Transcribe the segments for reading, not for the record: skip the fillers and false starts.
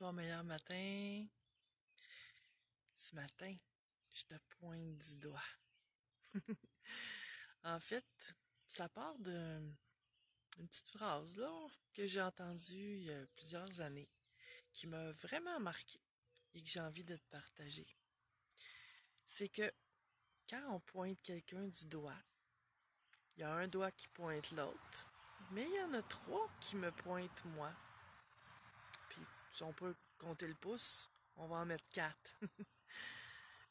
Bon meilleur matin. Ce matin, je te pointe du doigt. En fait, ça part d'une petite phrase là que j'ai entendue il y a plusieurs années, qui m'a vraiment marqué et que j'ai envie de te partager. C'est que quand on pointe quelqu'un du doigt, il y a un doigt qui pointe l'autre, mais il y en a trois qui me pointent moi. Puis si on peut compter le pouce, on va en mettre quatre.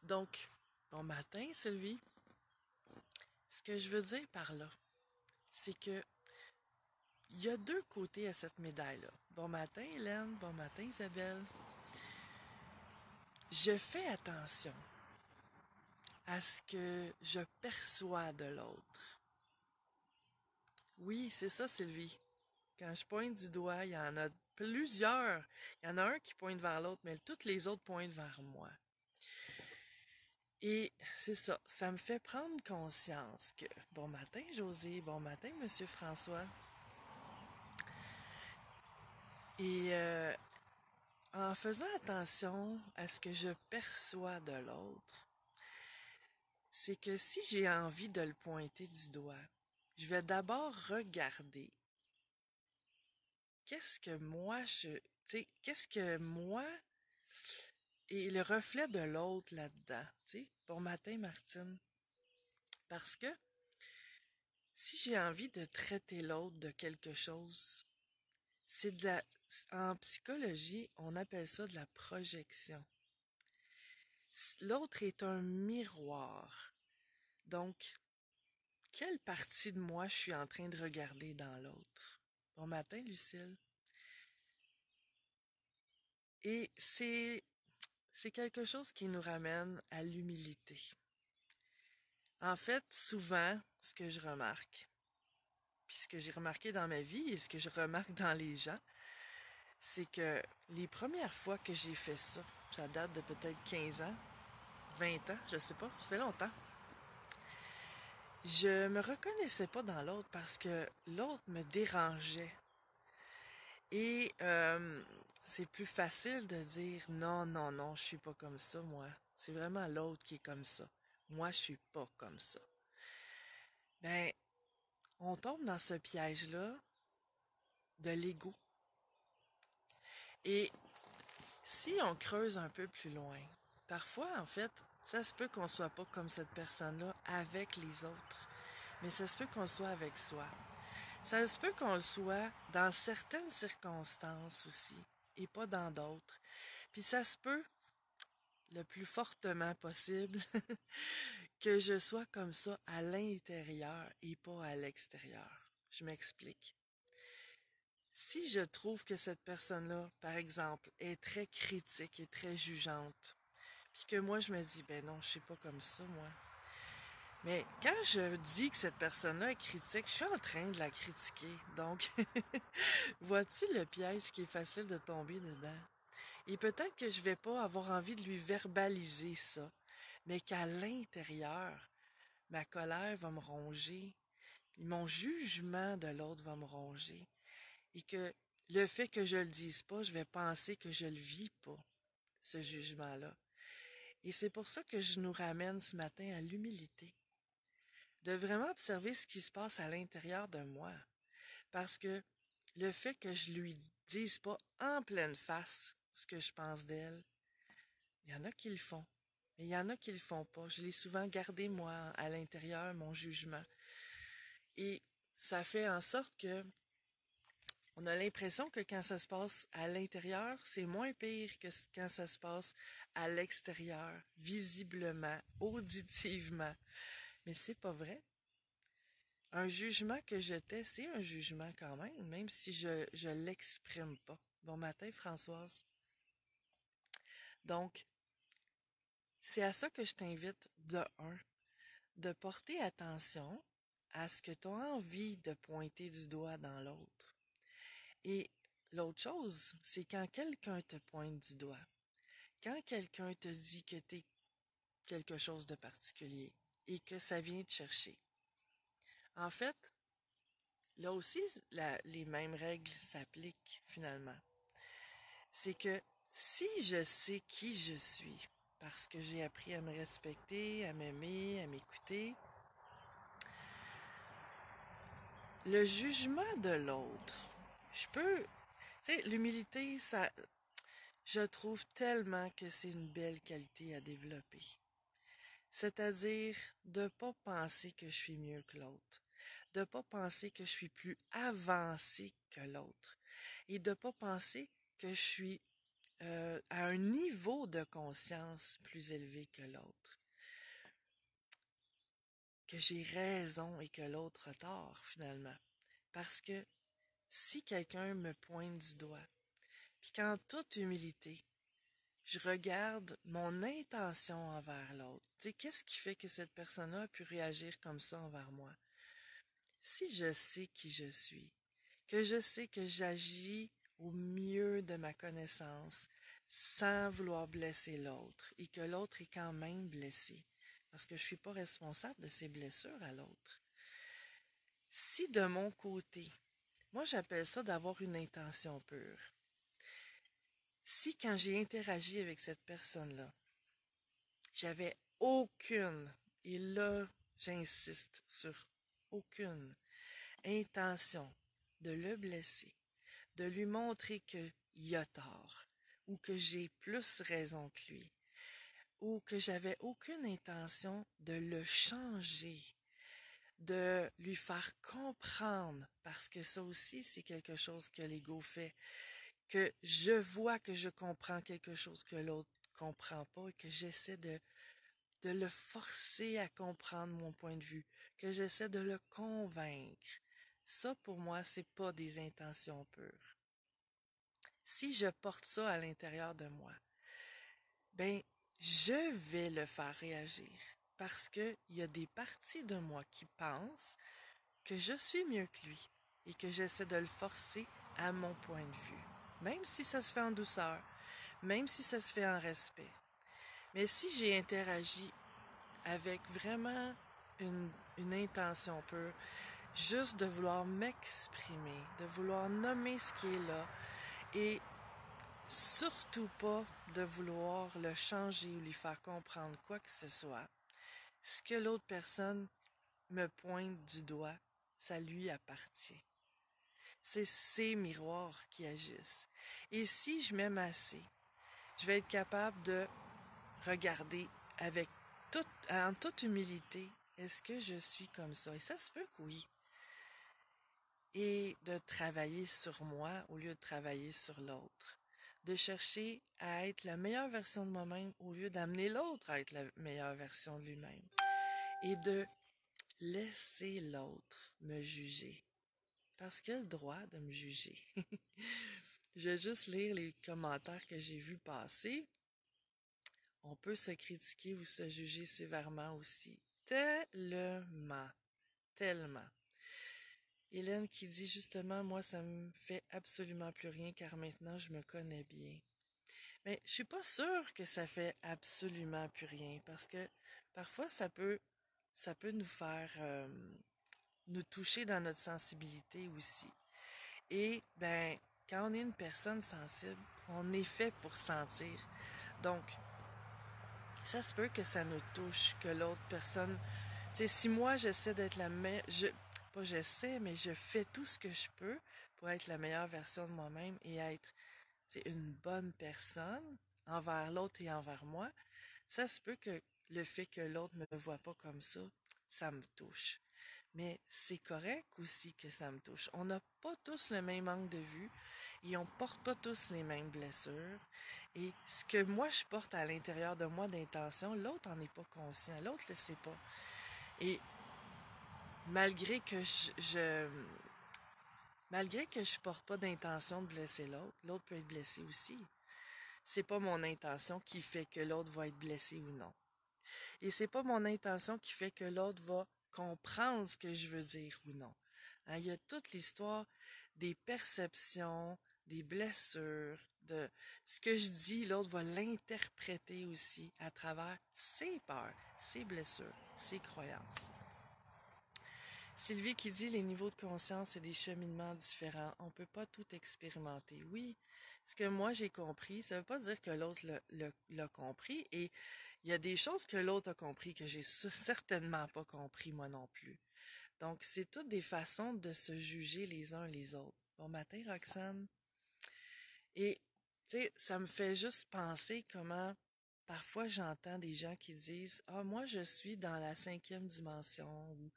Donc, bon matin Sylvie. Ce que je veux dire par là, c'est que il y a deux côtés à cette médaille-là. Bon matin, Hélène. Bon matin, Isabelle. Je fais attention à ce que je perçois de l'autre. Oui, c'est ça, Sylvie. Quand je pointe du doigt, il y en a plusieurs. Il y en a un qui pointe vers l'autre, mais toutes les autres pointent vers moi. Et c'est ça, ça me fait prendre conscience que, bon matin, José, bon matin, Monsieur François. Et en faisant attention à ce que je perçois de l'autre, c'est que si j'ai envie de le pointer du doigt, je vais d'abord regarder qu'est-ce que moi qu'est-ce que moi et le reflet de l'autre là-dedans, tu sais. Bon matin, Martine. Parce que si j'ai envie de traiter l'autre de quelque chose, c'est en psychologie, on appelle ça de la projection. L'autre est un miroir. Donc, quelle partie de moi je suis en train de regarder dans l'autre? Bon matin, Lucille. Et c'est quelque chose qui nous ramène à l'humilité. En fait, souvent, ce que je remarque, puis ce que j'ai remarqué dans ma vie et ce que je remarque dans les gens, c'est que les premières fois que j'ai fait ça, ça date de peut-être 15 ans, 20 ans, je sais pas, ça fait longtemps. Je me reconnaissais pas dans l'autre parce que l'autre me dérangeait. Et c'est plus facile de dire non, non, non, je suis pas comme ça, moi. C'est vraiment l'autre qui est comme ça. Moi, je suis pas comme ça. Ben, on tombe dans ce piège-là de l'ego. Et si on creuse un peu plus loin, parfois, en fait, ça se peut qu'on soit pas comme cette personne-là avec les autres, mais ça se peut qu'on soit avec soi. Ça se peut qu'on le soit dans certaines circonstances aussi, et pas dans d'autres. Puis ça se peut, le plus fortement possible, que je sois comme ça à l'intérieur et pas à l'extérieur. Je m'explique. Si je trouve que cette personne-là, par exemple, est très critique et très jugeante, puis que moi je me dis, ben non, je suis pas comme ça, moi. Mais quand je dis que cette personne-là est critique, je suis en train de la critiquer. Donc, vois-tu le piège qui est facile de tomber dedans? Et peut-être que je vais pas avoir envie de lui verbaliser ça, mais qu'à l'intérieur, ma colère va me ronger, puis mon jugement de l'autre va me ronger, et que le fait que je le dise pas, je vais penser que je le vis pas, ce jugement-là. Et c'est pour ça que je nous ramène ce matin à l'humilité, de vraiment observer ce qui se passe à l'intérieur de moi, parce que le fait que je lui dise pas en pleine face ce que je pense d'elle, il y en a qui le font. Mais il y en a qui le font pas. Je l'ai souvent gardé, moi, à l'intérieur, mon jugement. Et ça fait en sorte que on a l'impression que quand ça se passe à l'intérieur, c'est moins pire que quand ça se passe à l'extérieur, visiblement, auditivement. Mais c'est pas vrai. Un jugement que j'étais, c'est un jugement quand même si je l'exprime pas. Bon matin, Françoise. Donc, c'est à ça que je t'invite de porter attention à ce que tu as envie de pointer du doigt dans l'autre. Et l'autre chose, c'est quand quelqu'un te pointe du doigt, quand quelqu'un te dit que tu es quelque chose de particulier et que ça vient te chercher. En fait, là aussi, les mêmes règles s'appliquent finalement. C'est que Si je sais qui je suis, parce que j'ai appris à me respecter, à m'aimer, à m'écouter, le jugement de l'autre, je peux, tu sais, l'humilité, ça, je trouve tellement que c'est une belle qualité à développer. C'est-à-dire de ne pas penser que je suis mieux que l'autre, de ne pas penser que je suis plus avancé que l'autre et de ne pas penser que je suis à un niveau de conscience plus élevé que l'autre, que j'ai raison et que l'autre a tort finalement. Parce que si quelqu'un me pointe du doigt, puis qu'en toute humilité, je regarde mon intention envers l'autre. Tu sais, qu'est-ce qui fait que cette personne-là a pu réagir comme ça envers moi? Si je sais qui je suis, que je sais que j'agis au mieux de ma connaissance, sans vouloir blesser l'autre, et que l'autre est quand même blessé, parce que je ne suis pas responsable de ses blessures à l'autre. Si de mon côté, moi j'appelle ça d'avoir une intention pure. Si quand j'ai interagi avec cette personne-là, j'avais aucune, et là j'insiste sur aucune intention de le blesser, de lui montrer qu'il a tort, ou que j'ai plus raison que lui, ou que j'avais aucune intention de le changer, de lui faire comprendre, parce que ça aussi c'est quelque chose que l'ego fait, que je vois que je comprends quelque chose que l'autre comprend pas et que j'essaie de le forcer à comprendre mon point de vue, que j'essaie de le convaincre. Ça, pour moi, c'est pas des intentions pures. Si je porte ça à l'intérieur de moi, ben, je vais le faire réagir parce que il y a des parties de moi qui pensent que je suis mieux que lui et que j'essaie de le forcer à mon point de vue. Même si ça se fait en douceur, même si ça se fait en respect. Mais si j'ai interagi avec vraiment une intention pure, juste de vouloir m'exprimer, de vouloir nommer ce qui est là et surtout pas de vouloir le changer ou lui faire comprendre quoi que ce soit. Ce que l'autre personne me pointe du doigt, ça lui appartient. C'est ses miroirs qui agissent. Et si je m'aime assez, je vais être capable de regarder avec en toute humilité, est-ce que je suis comme ça? Et ça se peut que oui. Et de travailler sur moi au lieu de travailler sur l'autre. De chercher à être la meilleure version de moi-même au lieu d'amener l'autre à être la meilleure version de lui-même. Et de laisser l'autre me juger. Parce qu'il a le droit de me juger. Je vais juste lire les commentaires que j'ai vus passer. On peut se critiquer ou se juger sévèrement aussi. Tellement. Tellement. Hélène qui dit justement, moi, ça me fait absolument plus rien car maintenant je me connais bien. Mais je suis pas sûre que ça fait absolument plus rien parce que parfois ça peut nous faire nous toucher dans notre sensibilité aussi. Et ben, quand on est une personne sensible, on est fait pour sentir. Donc, ça se peut que ça nous touche, que l'autre personne. Tu sais, si moi j'essaie d'être la meilleure, pas j'essaie, mais je fais tout ce que je peux pour être la meilleure version de moi-même et être, tu sais, une bonne personne envers l'autre et envers moi, ça se peut que le fait que l'autre me voit pas comme ça me touche. Mais c'est correct aussi que ça me touche. On n'a pas tous le même angle de vue et on porte pas tous les mêmes blessures. Et ce que moi je porte à l'intérieur de moi d'intention, l'autre en est pas conscient, l'autre le sait pas. Et malgré que malgré que je porte pas d'intention de blesser l'autre, l'autre peut être blessé aussi. C'est pas mon intention qui fait que l'autre va être blessé ou non. Et c'est pas mon intention qui fait que l'autre va comprendre ce que je veux dire ou non. Hein, il y a toute l'histoire des perceptions, des blessures, de ce que je dis, l'autre va l'interpréter aussi à travers ses peurs, ses blessures, ses croyances. Sylvie qui dit les niveaux de conscience et des cheminements différents. On ne peut pas tout expérimenter. Oui, ce que moi j'ai compris, ça veut pas dire que l'autre l'a compris. Et il y a des choses que l'autre a compris que j'ai certainement pas compris moi non plus. Donc, c'est toutes des façons de se juger les uns les autres. Bon matin, Roxane. Et, tu sais, ça me fait juste penser comment parfois j'entends des gens qui disent: Ah, moi, je suis dans la cinquième dimension, ou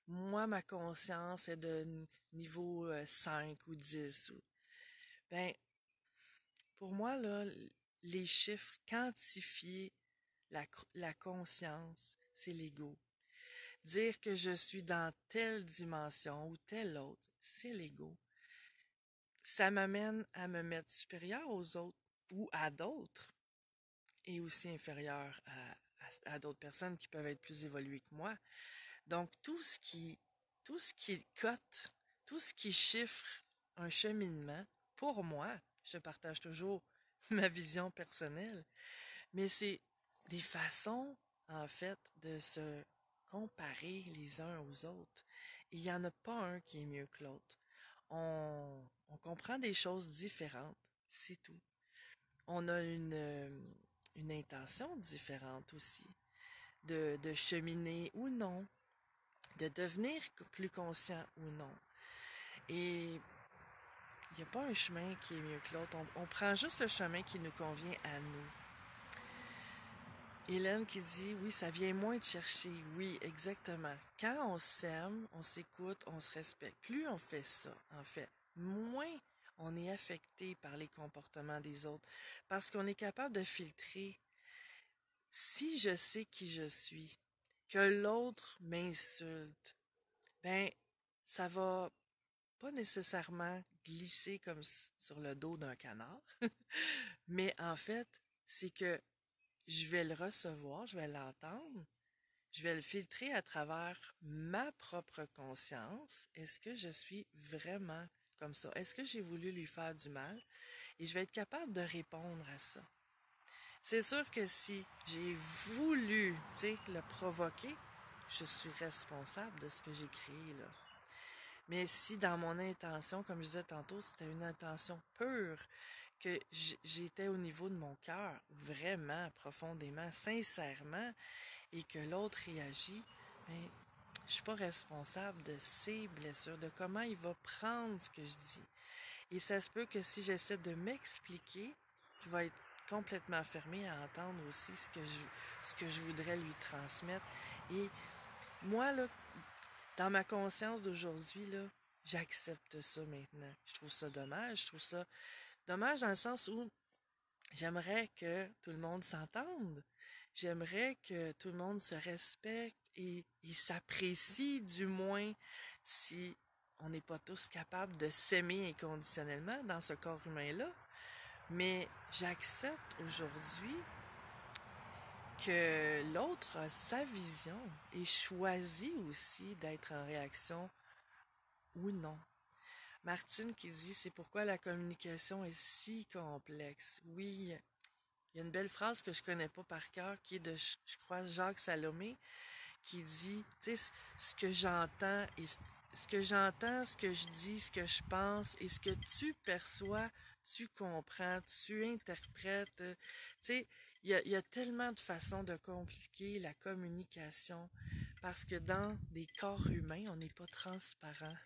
moi, ma conscience est de niveau 5 ou 10. Ben, pour moi, là, les chiffres, quantifier la conscience, c'est l'ego. Dire que je suis dans telle dimension ou telle autre, c'est l'ego. Ça m'amène à me mettre supérieur aux autres ou à d'autres et aussi inférieur à d'autres personnes qui peuvent être plus évoluées que moi. Donc, tout ce qui cote, tout ce qui chiffre un cheminement, pour moi, je partage toujours ma vision personnelle, mais c'est des façons, en fait, de se comparer les uns aux autres. Il n'y en a pas un qui est mieux que l'autre. On comprend des choses différentes, c'est tout. On a une intention différente aussi, de cheminer ou non, de devenir plus conscient ou non. Et il n'y a pas un chemin qui est mieux que l'autre. On prend juste le chemin qui nous convient à nous. Hélène qui dit: oui, ça vient moins de chercher. Oui, exactement. Quand on s'aime, on s'écoute, on se respecte. Plus on fait ça, en fait, moins on est affecté par les comportements des autres. Parce qu'on est capable de filtrer. Si je sais qui je suis, que l'autre m'insulte, ben, ça va pas nécessairement glisser comme sur le dos d'un canard. Mais en fait, c'est que je vais le recevoir, je vais l'entendre, je vais le filtrer à travers ma propre conscience. Est-ce que je suis vraiment comme ça? Est-ce que j'ai voulu lui faire du mal? Et je vais être capable de répondre à ça. C'est sûr que si j'ai voulu, tu sais, le provoquer, je suis responsable de ce que j'ai créé là. Mais si dans mon intention, comme je disais tantôt, c'était une intention pure, que j'étais au niveau de mon cœur, vraiment, profondément, sincèrement, et que l'autre réagit, mais je suis pas responsable de ses blessures, de comment il va prendre ce que je dis. Et ça se peut que si j'essaie de m'expliquer, il va être complètement fermé à entendre aussi ce que je voudrais lui transmettre. Et moi, là, dans ma conscience d'aujourd'hui, là, j'accepte ça maintenant. Je trouve ça dommage. Je trouve ça dommage dans le sens où j'aimerais que tout le monde s'entende. J'aimerais que tout le monde se respecte et s'apprécie, du moins, si on n'est pas tous capables de s'aimer inconditionnellement dans ce corps humain-là. Mais j'accepte aujourd'hui que l'autre a sa vision et choisit aussi d'être en réaction ou non. Martine qui dit: c'est pourquoi la communication est si complexe. Oui, il y a une belle phrase que je connais pas par cœur qui est de, je crois, Jacques Salomé, qui dit, tu sais, ce que j'entends et ce que j'entends, ce que je dis, ce que je pense et ce que tu perçois, tu comprends, tu interprètes. Tu sais, il y a tellement de façons de compliquer la communication parce que dans des corps humains, on n'est pas transparent.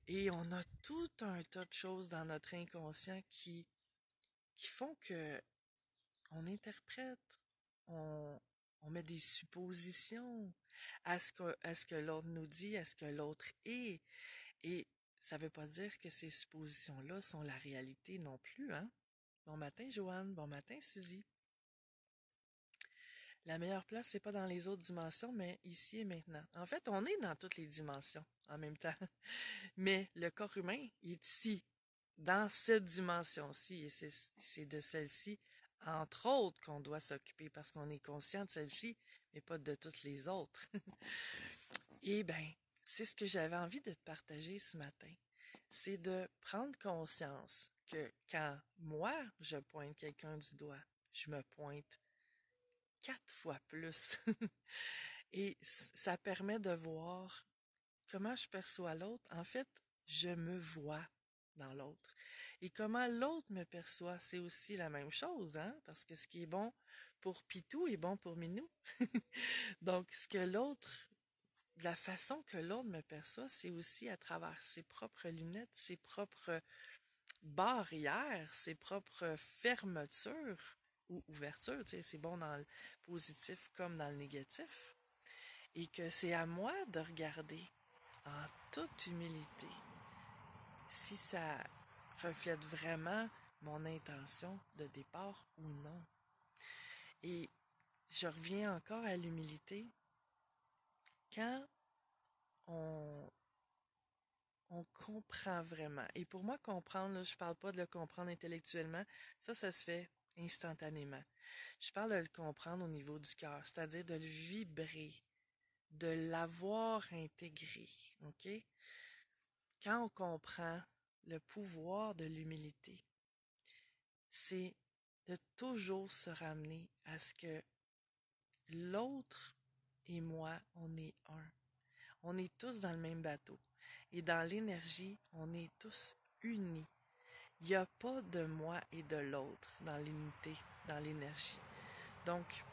Et on a tout un tas de choses dans notre inconscient qui font que on interprète, on, on met des suppositions à ce que l'autre nous dit, à ce que l'autre est. Et ça veut pas dire que ces suppositions-là sont la réalité non plus, hein? Bon matin, Joanne. Bon matin, Suzy. La meilleure place, c'est pas dans les autres dimensions, mais ici et maintenant. En fait, on est dans toutes les dimensions en même temps. Mais le corps humain est ici, dans cette dimension-ci, et c'est de celle-ci, entre autres, qu'on doit s'occuper, parce qu'on est conscient de celle-ci, mais pas de toutes les autres. Et ben, c'est ce que j'avais envie de te partager ce matin. C'est de prendre conscience que quand moi, je pointe quelqu'un du doigt, je me pointe 4 fois plus. Et ça permet de voir comment je perçois l'autre. En fait, je me vois dans l'autre. Et comment l'autre me perçoit, c'est aussi la même chose, hein? Parce que ce qui est bon pour Pitou est bon pour Minou. Donc, la façon que l'autre me perçoit, c'est aussi à travers ses propres lunettes, ses propres barrières, ses propres fermetures ou ouvertures, tu sais, c'est bon dans le positif comme dans le négatif. Et que c'est à moi de regarder en toute humilité si ça reflète vraiment mon intention de départ ou non. Et je reviens encore à l'humilité. Quand on, on comprend vraiment, et pour moi, comprendre, là, je parle pas de le comprendre intellectuellement, ça se fait instantanément. Je parle de le comprendre au niveau du cœur, c'est-à-dire de le vibrer, de l'avoir intégré, ok? Quand on comprend le pouvoir de l'humilité, c'est de toujours se ramener à ce que l'autre et moi, on est un. On est tous dans le même bateau. Et dans l'énergie, on est tous unis. Il n'y a pas de moi et de l'autre dans l'unité, dans l'énergie. Donc,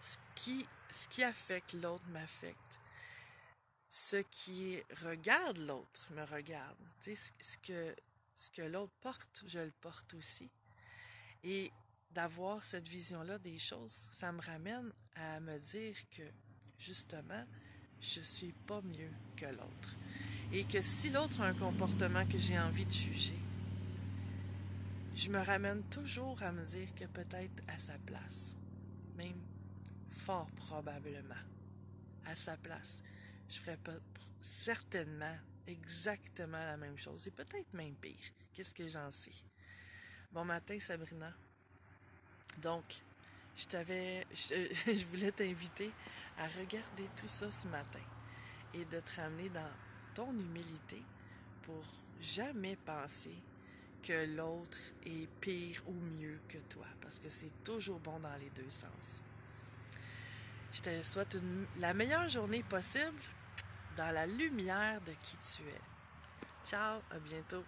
ce qui affecte l'autre m'affecte. Ce qui regarde l'autre me regarde. Tu sais, ce que l'autre porte, je le porte aussi. Et d'avoir cette vision-là des choses, ça me ramène à me dire que, justement, je suis pas mieux que l'autre. Et que si l'autre a un comportement que j'ai envie de juger, je me ramène toujours à me dire que peut-être à sa place, même fort probablement, à sa place, je ferais pas certainement exactement la même chose et peut-être même pire. Qu'est-ce que j'en sais? Bon matin, Sabrina. Donc, je voulais t'inviter à regarder tout ça ce matin et de te ramener dans ton humilité pour jamais penser que l'autre est pire ou mieux que toi, parce que c'est toujours bon dans les deux sens. Je te souhaite la meilleure journée possible dans la lumière de qui tu es. Ciao, à bientôt.